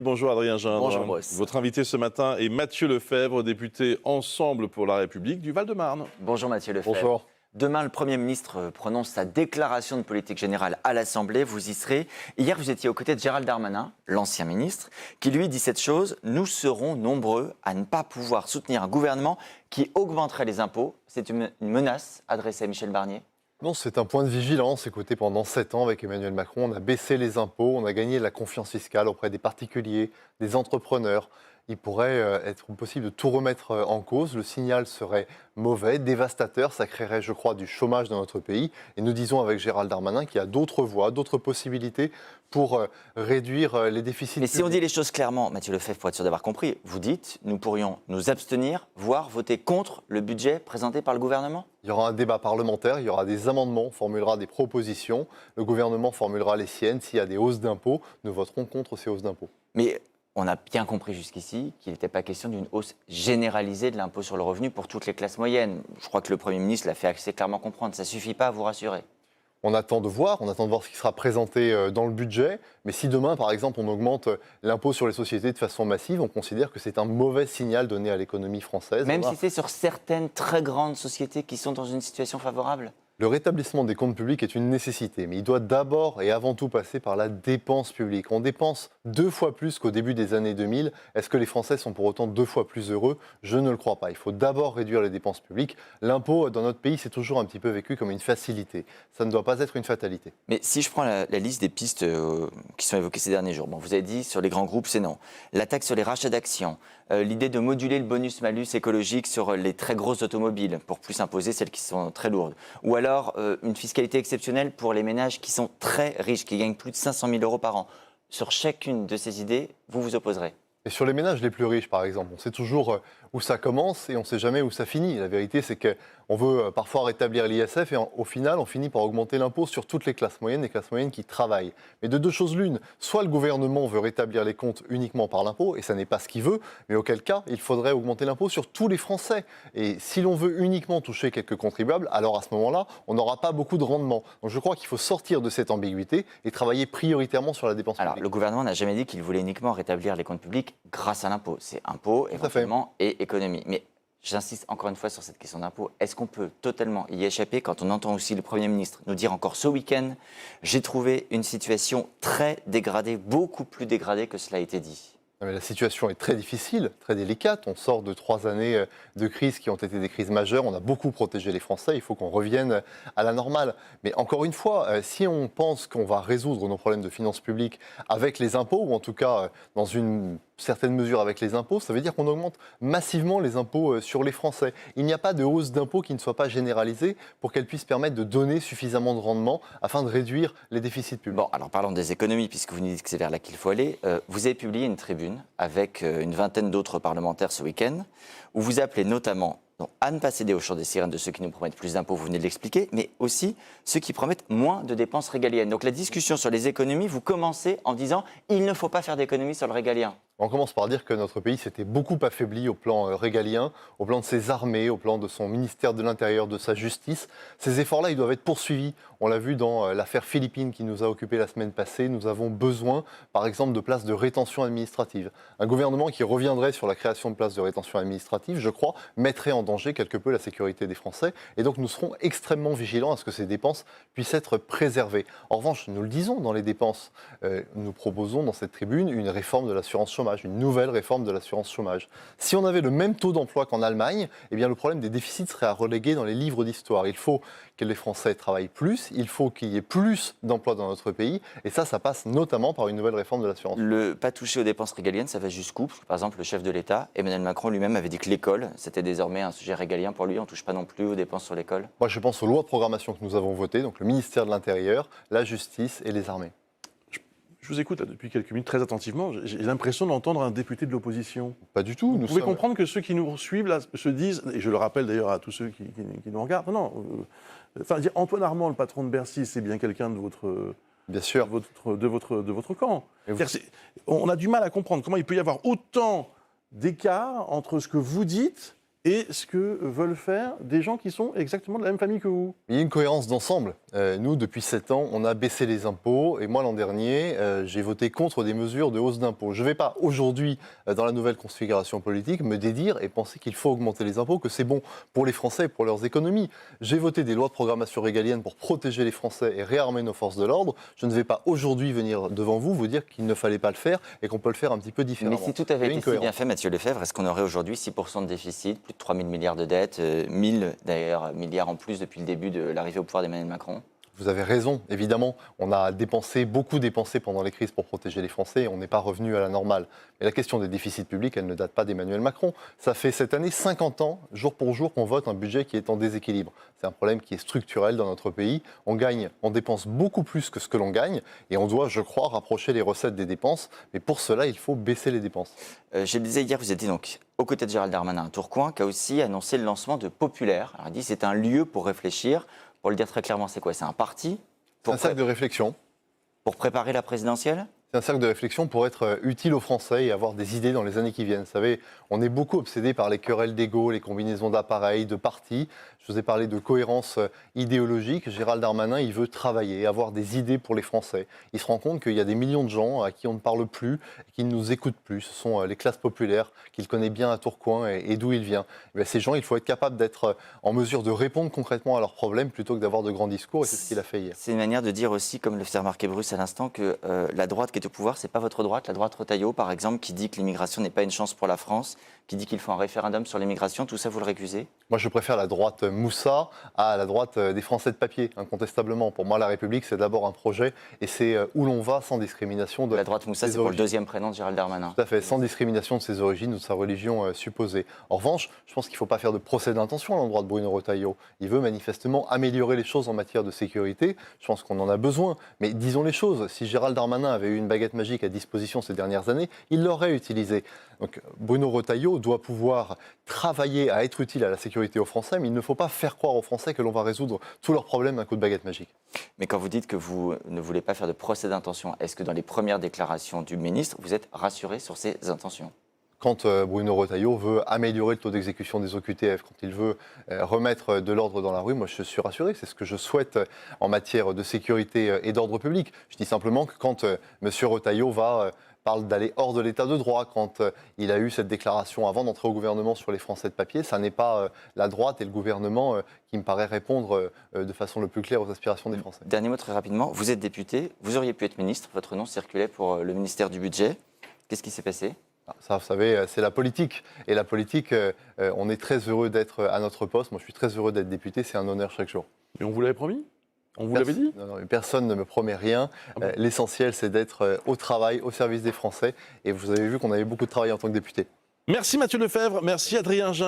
Bonjour Adrien Gindre. Bonjour Boris. Votre invité ce matin est Mathieu Lefèvre, député Ensemble pour la République du Val-de-Marne. Bonjour Mathieu Lefèvre. Bonsoir. Demain, le Premier ministre prononce sa déclaration de politique générale à l'Assemblée. Vous y serez. Hier, vous étiez aux côtés de Gérald Darmanin, l'ancien ministre, qui lui dit cette chose: nous serons nombreux à ne pas pouvoir soutenir un gouvernement qui augmenterait les impôts. C'est une menace adressée à Michel Barnier. Non, c'est un point de vigilance. Écoutez, pendant 7 ans, avec Emmanuel Macron, on a baissé les impôts, on a gagné de la confiance fiscale auprès des particuliers, des entrepreneurs. Il pourrait être possible de tout remettre en cause. Le signal serait mauvais, dévastateur. Ça créerait, je crois, du chômage dans notre pays. Et nous disons avec Gérald Darmanin qu'il y a d'autres voies, d'autres possibilités pour réduire les déficits. Mais si on dit les choses clairement, Mathieu Lefèvre, pour être sûr d'avoir compris, vous dites nous pourrions nous abstenir, voire voter contre le budget présenté par le gouvernement? Il y aura un débat parlementaire, il y aura des amendements, on formulera des propositions. Le gouvernement formulera les siennes. S'il y a des hausses d'impôts, nous voterons contre ces hausses d'impôts. Mais on a bien compris jusqu'ici qu'il n'était pas question d'une hausse généralisée de l'impôt sur le revenu pour toutes les classes moyennes. Je crois que le Premier ministre l'a fait assez clairement comprendre. Ça ne suffit pas à vous rassurer. On attend de voir ce qui sera présenté dans le budget. Mais si demain, par exemple, on augmente l'impôt sur les sociétés de façon massive, on considère que c'est un mauvais signal donné à l'économie française. Même si c'est sur certaines très grandes sociétés qui sont dans une situation favorable? Le rétablissement des comptes publics est une nécessité, mais il doit d'abord et avant tout passer par la dépense publique. On dépense 2 fois plus qu'au début des années 2000. Est-ce que les Français sont pour autant 2 fois plus heureux? Je ne le crois pas. Il faut d'abord réduire les dépenses publiques. L'impôt, dans notre pays, c'est toujours un petit peu vécu comme une facilité. Ça ne doit pas être une fatalité. Mais si je prends la liste des pistes qui sont évoquées ces derniers jours, bon, vous avez dit sur les grands groupes, c'est non. La taxe sur les rachats d'actions, l'idée de moduler le bonus-malus écologique sur les très grosses automobiles pour plus imposer celles qui sont très lourdes. Ou alors une fiscalité exceptionnelle pour les ménages qui sont très riches, qui gagnent plus de 500 000 euros par an. Sur chacune de ces idées, vous vous opposerez? Et sur les ménages les plus riches, par exemple, on sait toujours où ça commence et on ne sait jamais où ça finit. La vérité, c'est qu'on veut parfois rétablir l'ISF et au final, on finit par augmenter l'impôt sur toutes les classes moyennes qui travaillent. Mais de deux choses l'une, soit le gouvernement veut rétablir les comptes uniquement par l'impôt, et ça n'est pas ce qu'il veut, mais auquel cas, il faudrait augmenter l'impôt sur tous les Français. Et si l'on veut uniquement toucher quelques contribuables, alors à ce moment-là, on n'aura pas beaucoup de rendement. Donc je crois qu'il faut sortir de cette ambiguïté et travailler prioritairement sur la dépense publique. Alors, le gouvernement n'a jamais dit qu'il voulait uniquement rétablir les comptes publics grâce à l'impôt. C'est impôt, éventuellement, et économie. Mais j'insiste encore une fois sur cette question d'impôt. Est-ce qu'on peut totalement y échapper quand on entend aussi le Premier ministre nous dire encore ce week-end: j'ai trouvé une situation très dégradée, beaucoup plus dégradée que cela a été dit? Mais la situation est très difficile, très délicate. On sort de 3 années de crise qui ont été des crises majeures. On a beaucoup protégé les Français. Il faut qu'on revienne à la normale. Mais encore une fois, si on pense qu'on va résoudre nos problèmes de finances publiques avec les impôts, ou en tout cas dans une certaine mesure avec les impôts, ça veut dire qu'on augmente massivement les impôts sur les Français. Il n'y a pas de hausse d'impôts qui ne soit pas généralisée pour qu'elle puisse permettre de donner suffisamment de rendement afin de réduire les déficits publics. Bon, alors parlons des économies, puisque vous nous dites que c'est vers là qu'il faut aller. Vous avez publié une tribune avec une vingtaine d'autres parlementaires ce week-end, où vous appelez notamment à ne pas céder au chant des sirènes de ceux qui nous promettent plus d'impôts, vous venez de l'expliquer, mais aussi ceux qui promettent moins de dépenses régaliennes. Donc la discussion sur les économies, vous commencez en disant il ne faut pas faire d'économies sur le régalien. On commence par dire que notre pays s'était beaucoup affaibli au plan régalien, au plan de ses armées, au plan de son ministère de l'Intérieur, de sa justice. Ces efforts-là, ils doivent être poursuivis. On l'a vu dans l'affaire Philippines qui nous a occupés la semaine passée. Nous avons besoin, par exemple, de places de rétention administrative. Un gouvernement qui reviendrait sur la création de places de rétention administrative, je crois, mettrait en danger quelque peu la sécurité des Français. Et donc, nous serons extrêmement vigilants à ce que ces dépenses puissent être préservées. En revanche, nous le disons dans les dépenses, nous proposons dans cette tribune une réforme de l'assurance chômage, une nouvelle réforme de l'assurance chômage. Si on avait le même taux d'emploi qu'en Allemagne, eh bien le problème des déficits serait à reléguer dans les livres d'histoire. Il faut que les Français travaillent plus, il faut qu'il y ait plus d'emplois dans notre pays, et ça passe notamment par une nouvelle réforme de l'assurance. Le pas toucher aux dépenses régaliennes, ça va jusqu'où? Par exemple, le chef de l'État, Emmanuel Macron lui-même, avait dit que l'école, c'était désormais un sujet régalien pour lui. On ne touche pas non plus aux dépenses sur l'école? Moi, je pense aux lois de programmation que nous avons votées, donc le ministère de l'Intérieur, la justice et les armées. Je vous écoute là, depuis quelques minutes très attentivement. J'ai l'impression d'entendre un député de l'opposition. Pas du tout. Vous pouvez comprendre que ceux qui nous suivent là, se disent, et je le rappelle d'ailleurs à tous ceux qui nous regardent, dire Antoine Armand, le patron de Bercy, c'est bien quelqu'un de votre... Bien sûr. De votre camp. On a du mal à comprendre comment il peut y avoir autant d'écart entre ce que vous dites et ce que veulent faire des gens qui sont exactement de la même famille que vous. Il y a une cohérence d'ensemble. Nous, depuis 7 ans, on a baissé les impôts. Et moi, l'an dernier, j'ai voté contre des mesures de hausse d'impôts. Je ne vais pas aujourd'hui, dans la nouvelle configuration politique, me dédire et penser qu'il faut augmenter les impôts, que c'est bon pour les Français et pour leurs économies. J'ai voté des lois de programmation régalienne pour protéger les Français et réarmer nos forces de l'ordre. Je ne vais pas aujourd'hui venir devant vous dire qu'il ne fallait pas le faire et qu'on peut le faire un petit peu différemment. Mais si tout avait été si bien fait, Mathieu Lefèvre, est-ce qu'on aurait aujourd'hui 6% de déficit, plus de 3 000 milliards de dettes, 1 000 d'ailleurs milliards en plus depuis le début de l'arrivée au pouvoir d'Emmanuel Macron ? Vous avez raison, évidemment. On a beaucoup dépensé pendant les crises pour protéger les Français et on n'est pas revenu à la normale. Mais la question des déficits publics, elle ne date pas d'Emmanuel Macron. Ça fait cette année 50 ans, jour pour jour, qu'on vote un budget qui est en déséquilibre. C'est un problème qui est structurel dans notre pays. On dépense beaucoup plus que ce que l'on gagne et on doit, je crois, rapprocher les recettes des dépenses. Mais pour cela, il faut baisser les dépenses. Je le disais hier, vous étiez donc aux côtés de Gérald Darmanin à Tourcoing, qui a aussi annoncé le lancement de Populaire. Alors, il dit que c'est un lieu pour réfléchir. Pour le dire très clairement, c'est quoi ? C'est un parti C'est un cercle de réflexion. Pour préparer la présidentielle ? C'est un cercle de réflexion pour être utile aux Français et avoir des idées dans les années qui viennent. Vous savez, on est beaucoup obsédé par les querelles d'ego, les combinaisons d'appareils, de partis. Je vous ai parlé de cohérence idéologique. Gérald Darmanin, il veut travailler, avoir des idées pour les Français. Il se rend compte qu'il y a des millions de gens à qui on ne parle plus, qui ne nous écoutent plus. Ce sont les classes populaires qu'il connaît bien à Tourcoing et d'où il vient. Et ces gens, il faut être capable d'être en mesure de répondre concrètement à leurs problèmes plutôt que d'avoir de grands discours. Et c'est ce qu'il a fait hier. C'est une manière de dire aussi, comme le faisait remarquer Bruce à l'instant, que la droite qui est au pouvoir, c'est pas votre droite, la droite Retailleau, par exemple, qui dit que l'immigration n'est pas une chance pour la France, qui dit qu'il faut un référendum sur l'immigration. Tout ça, vous le récusez ? Moi, je préfère la droite Moussa à la droite des Français de papier, incontestablement. Pour moi, la République, c'est d'abord un projet et c'est où l'on va sans discrimination de la droite Moussa, c'est pour le deuxième prénom de Gérald Darmanin. Tout à fait, sans discrimination de ses origines ou de sa religion supposée. En revanche, je pense qu'il ne faut pas faire de procès d'intention à l'endroit de Bruno Retailleau. Il veut manifestement améliorer les choses en matière de sécurité. Je pense qu'on en a besoin. Mais disons les choses, si Gérald Darmanin avait eu une baguette magique à disposition ces dernières années, il l'aurait utilisée. Donc Bruno Retailleau doit pouvoir travailler à être utile à la sécurité aux Français, mais il ne faut pas faire croire aux Français que l'on va résoudre tous leurs problèmes d'un coup de baguette magique. Mais quand vous dites que vous ne voulez pas faire de procès d'intention, est-ce que dans les premières déclarations du ministre, vous êtes rassuré sur ses intentions ? Quand Bruno Retailleau veut améliorer le taux d'exécution des OQTF, quand il veut remettre de l'ordre dans la rue, moi je suis rassuré. C'est ce que je souhaite en matière de sécurité et d'ordre public. Je dis simplement que quand M. Retailleau parle d'aller hors de l'état de droit, quand il a eu cette déclaration avant d'entrer au gouvernement sur les Français de papier, ça n'est pas la droite et le gouvernement qui me paraît répondre de façon le plus claire aux aspirations des Français. Dernier mot très rapidement, vous êtes député, vous auriez pu être ministre, votre nom circulait pour le ministère du Budget. Qu'est-ce qui s'est passé ? Ça, vous savez, c'est la politique. Et la politique, on est très heureux d'être à notre poste. Moi, je suis très heureux d'être député. C'est un honneur chaque jour. Et on vous l'avait promis ? On vous l'avait dit ? Non, personne ne me promet rien. Ah bon ? L'essentiel, c'est d'être au travail, au service des Français. Et vous avez vu qu'on avait beaucoup de travail en tant que député. Merci Mathieu Lefèvre, merci Adrien Gin.